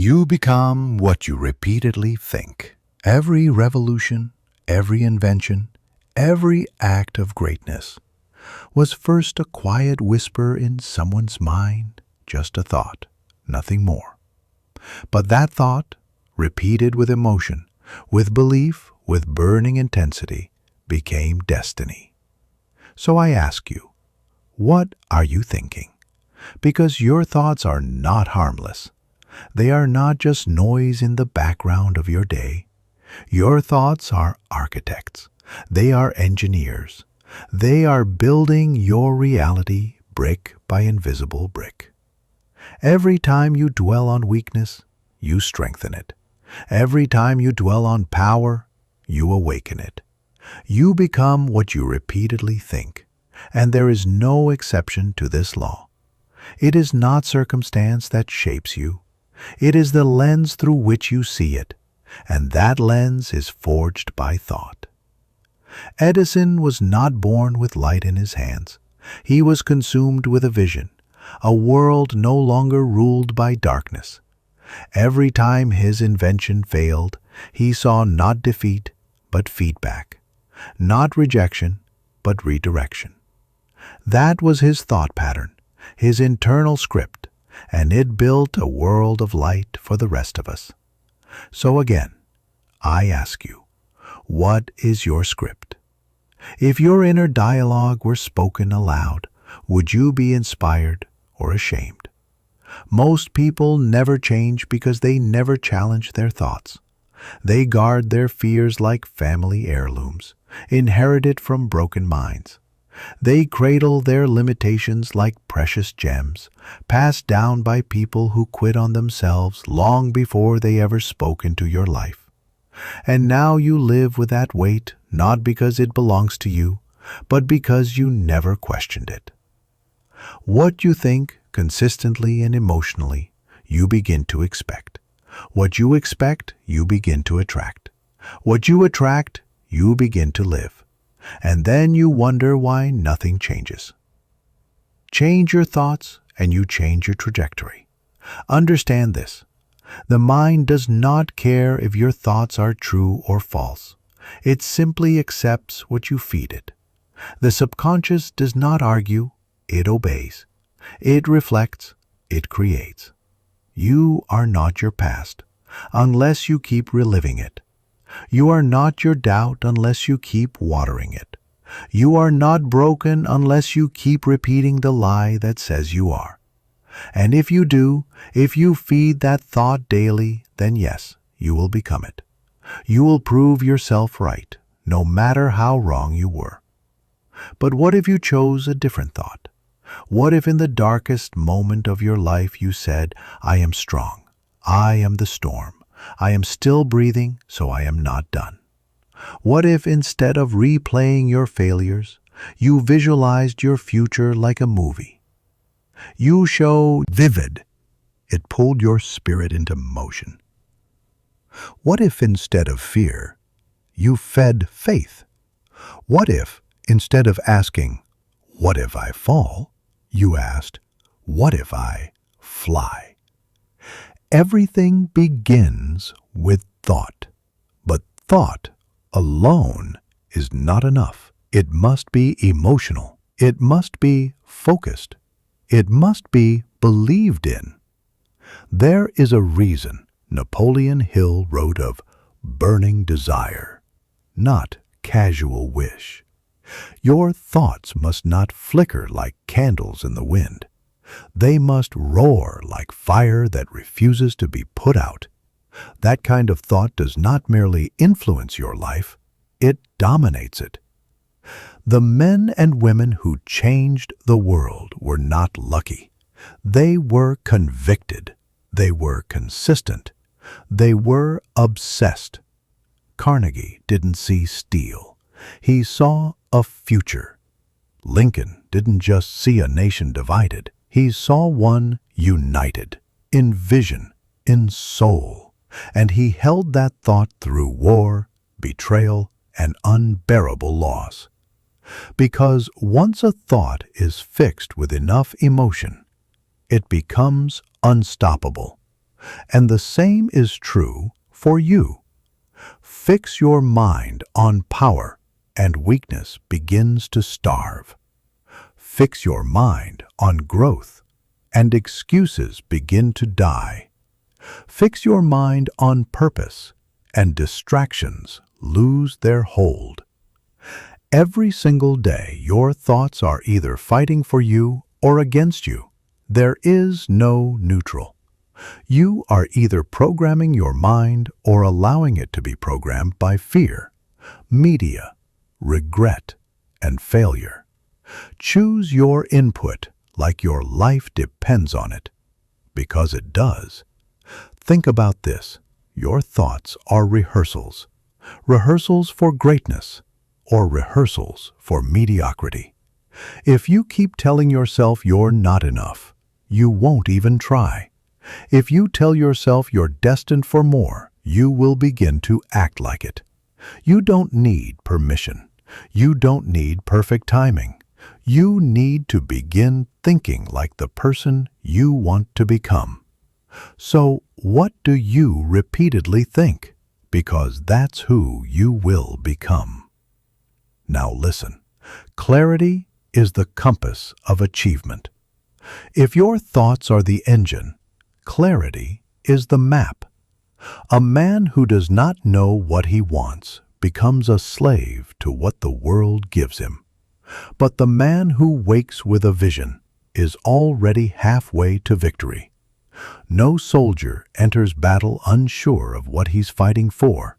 You become what you repeatedly think. Every revolution, every invention, every act of greatness was first a quiet whisper in someone's mind, just a thought, nothing more. But that thought, repeated with emotion, with belief, with burning intensity, became destiny. So I ask you, what are you thinking? Because your thoughts are not harmless. They are not just noise in the background of your day. Your thoughts are architects. They are engineers. They are building your reality brick by invisible brick. Every time you dwell on weakness, you strengthen it. Every time you dwell on power, you awaken it. You become what you repeatedly think, and there is no exception to this law. It is not circumstance that shapes you. It is the lens through which you see it, and that lens is forged by thought. Edison was not born with light in his hands. He was consumed with a vision, a world no longer ruled by darkness. Every time his invention failed, he saw not defeat, but feedback, not rejection, but redirection. That was his thought pattern, his internal script, and it built a world of light for the rest of us. So again, I ask you, what is your script? If your inner dialogue were spoken aloud, would you be inspired or ashamed? Most people never change because they never challenge their thoughts. They guard their fears like family heirlooms, inherited from broken minds. They cradle their limitations like precious gems, passed down by people who quit on themselves long before they ever spoke into your life. And now you live with that weight, not because it belongs to you, but because you never questioned it. What you think, consistently and emotionally, you begin to expect. What you expect, you begin to attract. What you attract, you begin to live. And then you wonder why nothing changes. Change your thoughts and you change your trajectory. Understand this. The mind does not care if your thoughts are true or false. It simply accepts what you feed it. The subconscious does not argue, it obeys. It reflects, it creates. You are not your past, unless you keep reliving it. You are not your doubt unless you keep watering it. You are not broken unless you keep repeating the lie that says you are. And if you do, if you feed that thought daily, then yes, you will become it. You will prove yourself right, no matter how wrong you were. But what if you chose a different thought? What if in the darkest moment of your life you said, I am strong, I am the storm, I am still breathing, so I am not done? What if instead of replaying your failures, you visualized your future like a movie? You show vivid. It pulled your spirit into motion. What if instead of fear, you fed faith? What if instead of asking, what if I fall, you asked, what if I fly? Everything begins with thought, but thought alone is not enough. It must be emotional. It must be focused. It must be believed in. There is a reason Napoleon Hill wrote of burning desire, not casual wish. Your thoughts must not flicker like candles in the wind. They must roar like fire that refuses to be put out. That kind of thought does not merely influence your life, it dominates it. The men and women who changed the world were not lucky. They were convicted. They were consistent. They were obsessed. Carnegie didn't see steel. He saw a future. Lincoln didn't just see a nation divided. He saw one united, in vision, in soul, and he held that thought through war, betrayal, and unbearable loss. Because once a thought is fixed with enough emotion, it becomes unstoppable. And the same is true for you. Fix your mind on power, and weakness begins to starve. Fix your mind on growth, and excuses begin to die. Fix your mind on purpose, and distractions lose their hold. Every single day, your thoughts are either fighting for you or against you. There is no neutral. You are either programming your mind or allowing it to be programmed by fear, media, regret, and failure. Choose your input like your life depends on it, because it does. Think about this. Your thoughts are rehearsals. Rehearsals for greatness or rehearsals for mediocrity. If you keep telling yourself you're not enough, you won't even try. If you tell yourself you're destined for more, you will begin to act like it. You don't need permission. You don't need perfect timing. You need to begin thinking like the person you want to become. So, what do you repeatedly think? Because that's who you will become. Now listen, clarity is the compass of achievement. If your thoughts are the engine, clarity is the map. A man who does not know what he wants becomes a slave to what the world gives him. But the man who wakes with a vision is already halfway to victory. No soldier enters battle unsure of what he's fighting for,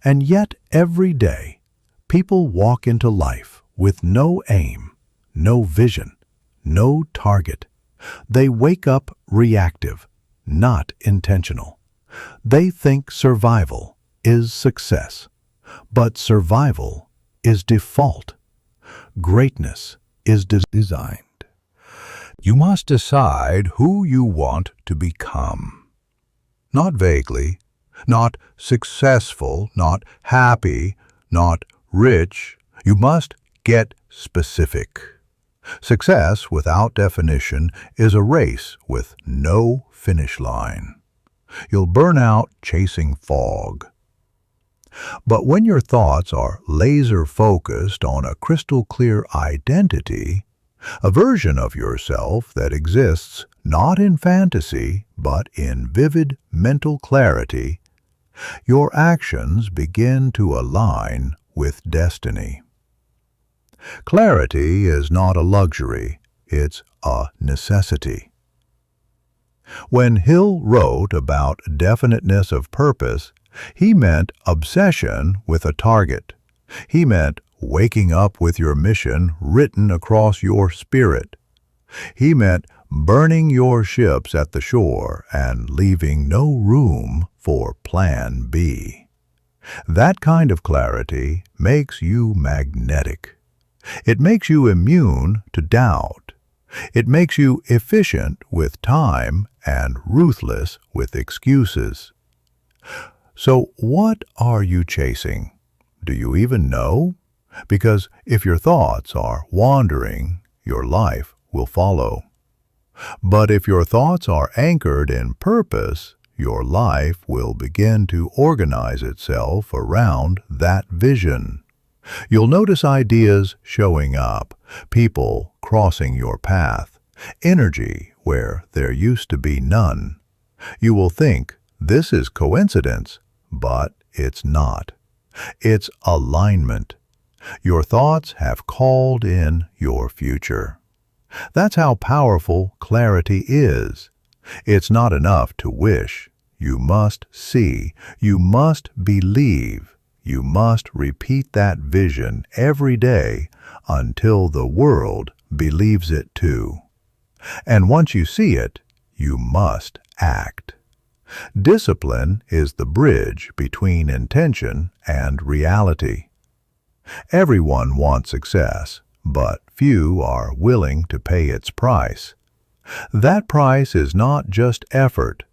and yet every day people walk into life with no aim, no vision, no target. They wake up reactive, not intentional. They think survival is success, but survival is default. Greatness is designed. You must decide who you want to become. Not vaguely, not successful, not happy, not rich. You must get specific. Success without definition is a race with no finish line. You'll burn out chasing fog. But when your thoughts are laser-focused on a crystal-clear identity, a version of yourself that exists not in fantasy, but in vivid mental clarity, your actions begin to align with destiny. Clarity is not a luxury, it's a necessity. When Hill wrote about definiteness of purpose, he meant obsession with a target. He meant waking up with your mission written across your spirit. He meant burning your ships at the shore and leaving no room for Plan B. That kind of clarity makes you magnetic. It makes you immune to doubt. It makes you efficient with time and ruthless with excuses. So what are you chasing? Do you even know? Because if your thoughts are wandering, your life will follow. But if your thoughts are anchored in purpose, your life will begin to organize itself around that vision. You'll notice ideas showing up, people crossing your path, energy where there used to be none. You will think this is coincidence, but it's not. It's alignment. Your thoughts have called in your future. That's how powerful clarity is. It's not enough to wish. You must see. You must believe. You must repeat that vision every day until the world believes it too. And once you see it, you must act. Discipline is the bridge between intention and reality. Everyone wants success, but few are willing to pay its price. That price is not just effort,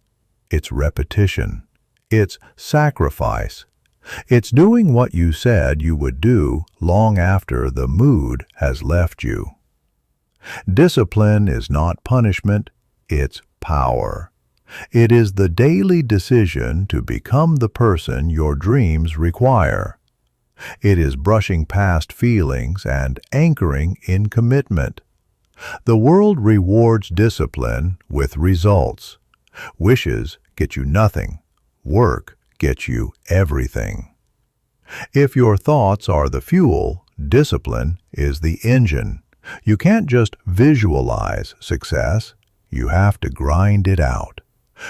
it's repetition, it's sacrifice. It's doing what you said you would do long after the mood has left you. Discipline is not punishment, it's power. It is the daily decision to become the person your dreams require. It is brushing past feelings and anchoring in commitment. The world rewards discipline with results. Wishes get you nothing. Work gets you everything. If your thoughts are the fuel, discipline is the engine. You can't just visualize success. You have to grind it out.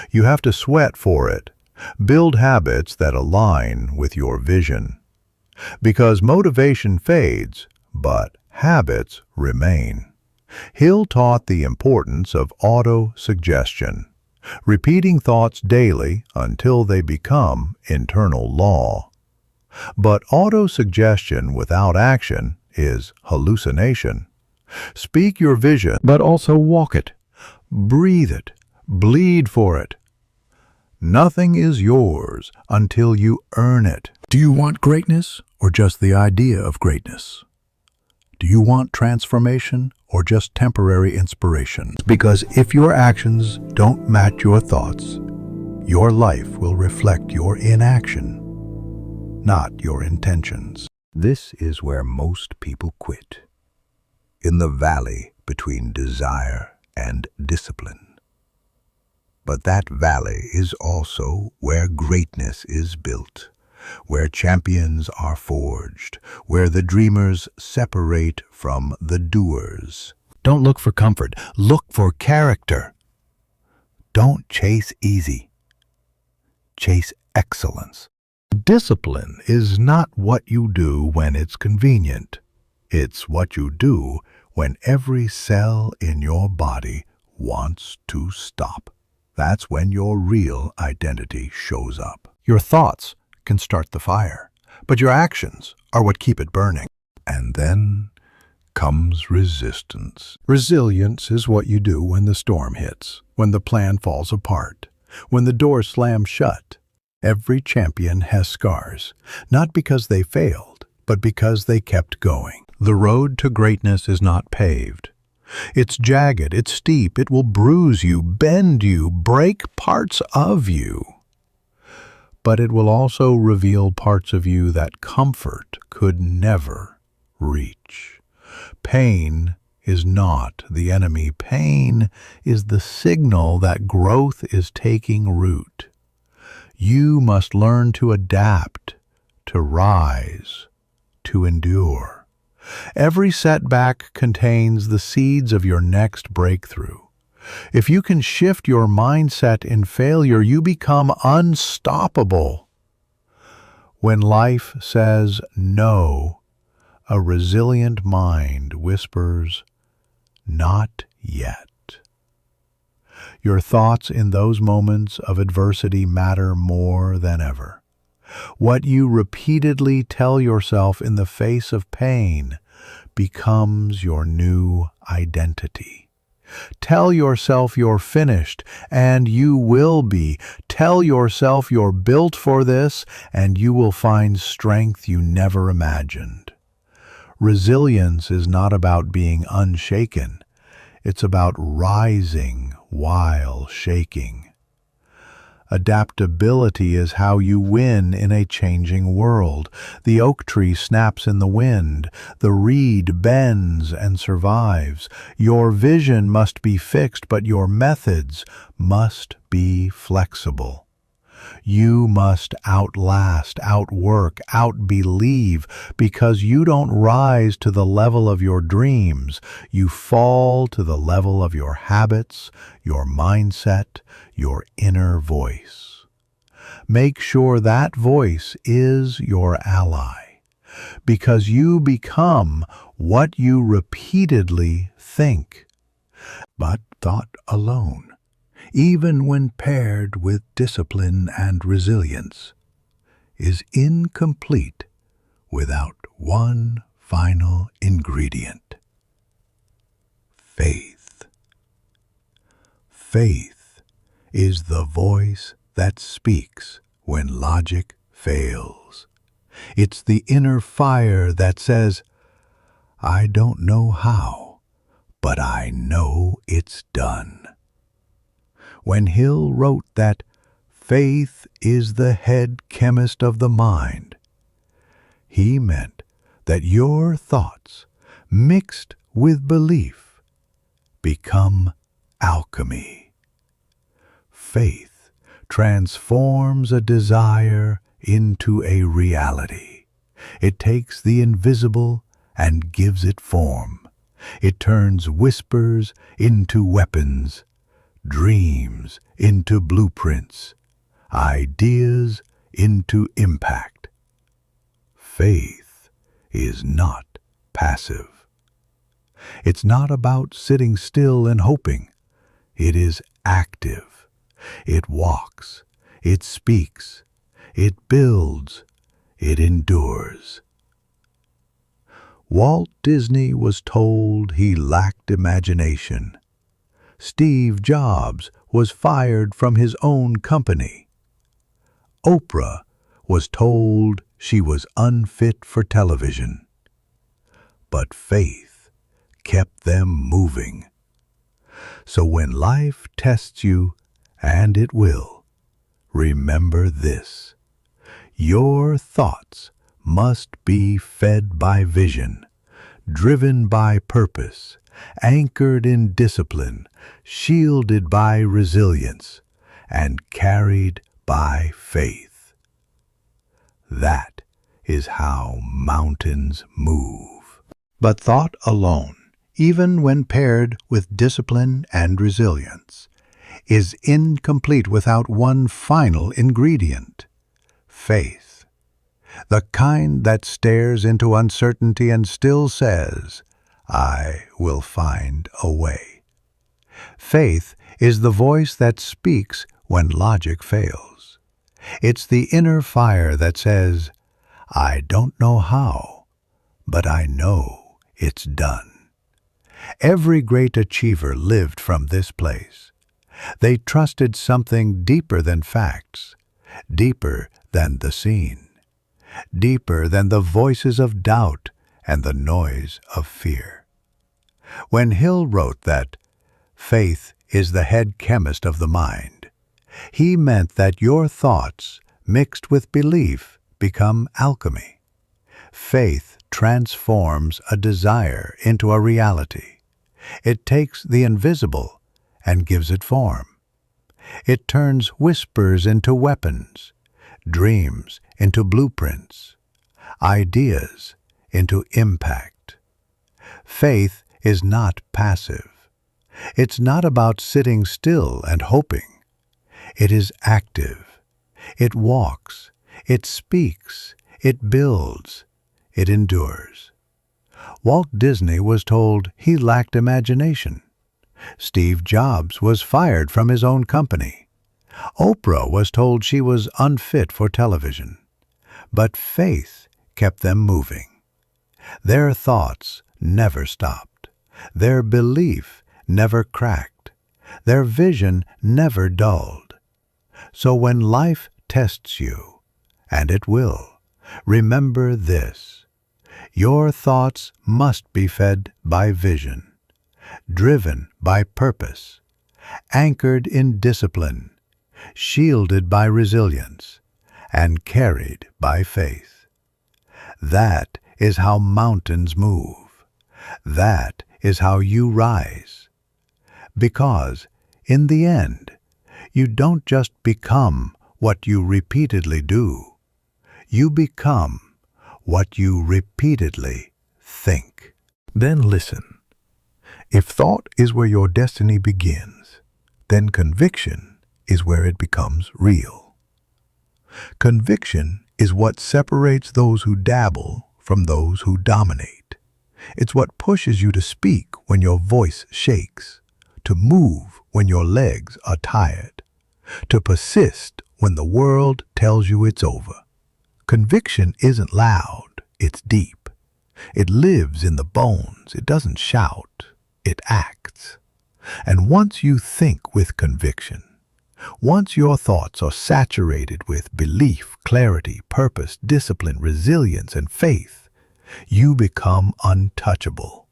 You have to sweat for it. Build habits that align with your vision. Because motivation fades, but habits remain. Hill taught the importance of auto-suggestion, repeating thoughts daily until they become internal law. But auto-suggestion without action is hallucination. Speak your vision, but also walk it. Breathe it. Bleed for it. Nothing is yours until you earn it. Do you want greatness or just the idea of greatness? Do you want transformation or just temporary inspiration? Because if your actions don't match your thoughts, your life will reflect your inaction, not your intentions. This is where most people quit. In the valley between desire and discipline. But that valley is also where greatness is built, where champions are forged, where the dreamers separate from the doers. Don't look for comfort, look for character. Don't chase easy. Chase excellence. Discipline is not what you do when it's convenient. It's what you do when every cell in your body wants to stop. That's when your real identity shows up. Your thoughts can start the fire, but your actions are what keep it burning. And then comes resistance. Resilience is what you do when the storm hits, when the plan falls apart, when the door slams shut. Every champion has scars, not because they failed, but because they kept going. The road to greatness is not paved. It's jagged, it's steep, it will bruise you, bend you, break parts of you. But it will also reveal parts of you that comfort could never reach. Pain is not the enemy. Pain is the signal that growth is taking root. You must learn to adapt, to rise, to endure. Every setback contains the seeds of your next breakthrough. If you can shift your mindset in failure, you become unstoppable. When life says no, a resilient mind whispers, "Not yet." Your thoughts in those moments of adversity matter more than ever. What you repeatedly tell yourself in the face of pain becomes your new identity. Tell yourself you're finished, and you will be. Tell yourself you're built for this, and you will find strength you never imagined. Resilience is not about being unshaken. It's about rising while shaking. Adaptability is how you win in a changing world. The oak tree snaps in the wind. The reed bends and survives. Your vision must be fixed, but your methods must be flexible. You must outlast, outwork, outbelieve, because you don't rise to the level of your dreams. You fall to the level of your habits, your mindset, your inner voice. Make sure that voice is your ally, because you become what you repeatedly think. But thought alone, even when paired with discipline and resilience, is incomplete without one final ingredient: faith. Faith is the voice that speaks when logic fails. It's the inner fire that says, "I don't know how, but I know it's done." When Hill wrote that faith is the head chemist of the mind, he meant that your thoughts, mixed with belief, become alchemy. Faith transforms a desire into a reality. It takes the invisible and gives it form. It turns whispers into weapons, dreams into blueprints, ideas into impact. Faith is not passive. It's not about sitting still and hoping. It is active. It walks. It speaks. It builds. It endures. Walt Disney was told he lacked imagination. Steve Jobs was fired from his own company. Oprah was told she was unfit for television. But faith kept them moving. So when life tests you, and it will, remember this: your thoughts must be fed by vision, driven by purpose, anchored in discipline, shielded by resilience, and carried by faith. That is how mountains move. But thought alone, even when paired with discipline and resilience, is incomplete without one final ingredient: faith. The kind that stares into uncertainty and still says, "I will find a way." Faith is the voice that speaks when logic fails. It's the inner fire that says, "I don't know how, but I know it's done." Every great achiever lived from this place. They trusted something deeper than facts, deeper than the seen, deeper than the voices of doubt and the noise of fear. When Hill wrote that faith is the head chemist of the mind, he meant that your thoughts, mixed with belief, become alchemy. Faith transforms a desire into a reality. It takes the invisible and gives it form. It turns whispers into weapons, dreams into blueprints, ideas into impact. Faith is not passive. It's not about sitting still and hoping. It is active. It walks. It speaks. It builds. It endures. Walt Disney was told he lacked imagination. Steve Jobs was fired from his own company. Oprah was told she was unfit for television. But faith kept them moving. Their thoughts never stopped. Their belief never cracked. Their vision never dulled. So when life tests you, and it will, remember this: your thoughts must be fed by vision, driven by purpose, anchored in discipline, shielded by resilience, and carried by faith. That is how mountains move. That is how you rise. Because, in the end, you don't just become what you repeatedly do. You become what you repeatedly think. Then listen. If thought is where your destiny begins, then conviction is where it becomes real. Conviction is what separates those who dabble from those who dominate. It's what pushes you to speak when your voice shakes, to move when your legs are tired, to persist when the world tells you it's over. Conviction isn't loud, it's deep. It lives in the bones. It doesn't shout, it acts. And once you think with conviction, once your thoughts are saturated with belief, clarity, purpose, discipline, resilience, and faith, you become untouchable.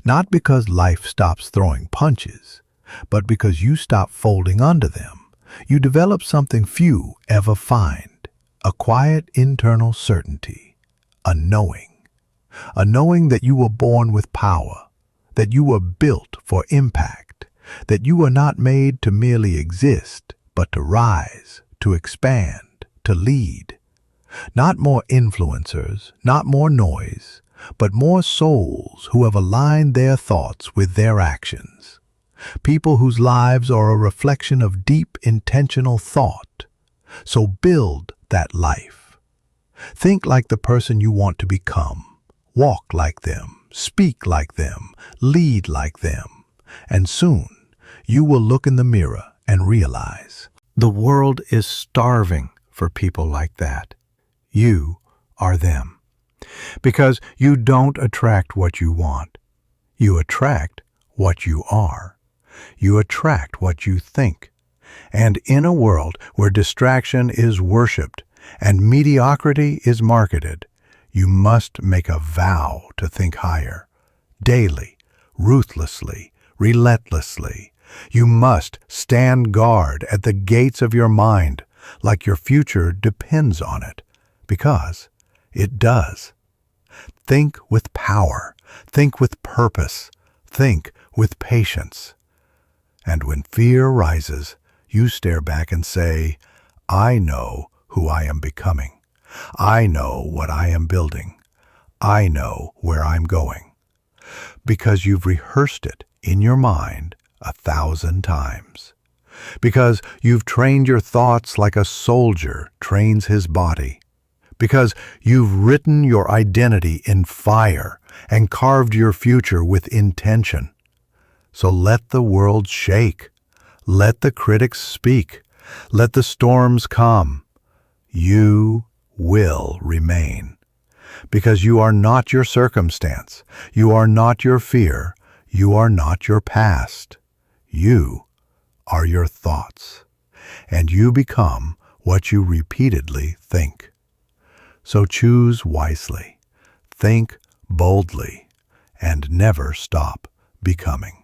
Not because life stops throwing punches, but because you stop folding under them. You develop something few ever find, a quiet internal certainty, a knowing that you were born with power, that you were built for impact, that you are not made to merely exist, but to rise, to expand, to lead. Not more influencers, not more noise, but more souls who have aligned their thoughts with their actions. People whose lives are a reflection of deep, intentional thought. So build that life. Think like the person you want to become. Walk like them, speak like them, lead like them. And soon, you will look in the mirror and realize the world is starving for people like that. You are them. Because you don't attract what you want. You attract what you are. You attract what you think. And in a world where distraction is worshipped and mediocrity is marketed, you must make a vow to think higher, daily, ruthlessly, relentlessly. You must stand guard at the gates of your mind like your future depends on it, because it does. Think with power, think with purpose, think with patience. And when fear rises, you stare back and say, I know who I am becoming. I know what I am building. I know where I'm going. Because you've rehearsed it in your mind 1,000 times. Because you've trained your thoughts like a soldier trains his body. Because you've written your identity in fire and carved your future with intention. So let the world shake. Let the critics speak. Let the storms come. You will remain. Because you are not your circumstance. You are not your fear. You are not your past. You are your thoughts. And you become what you repeatedly think. So choose wisely, think boldly, and never stop becoming.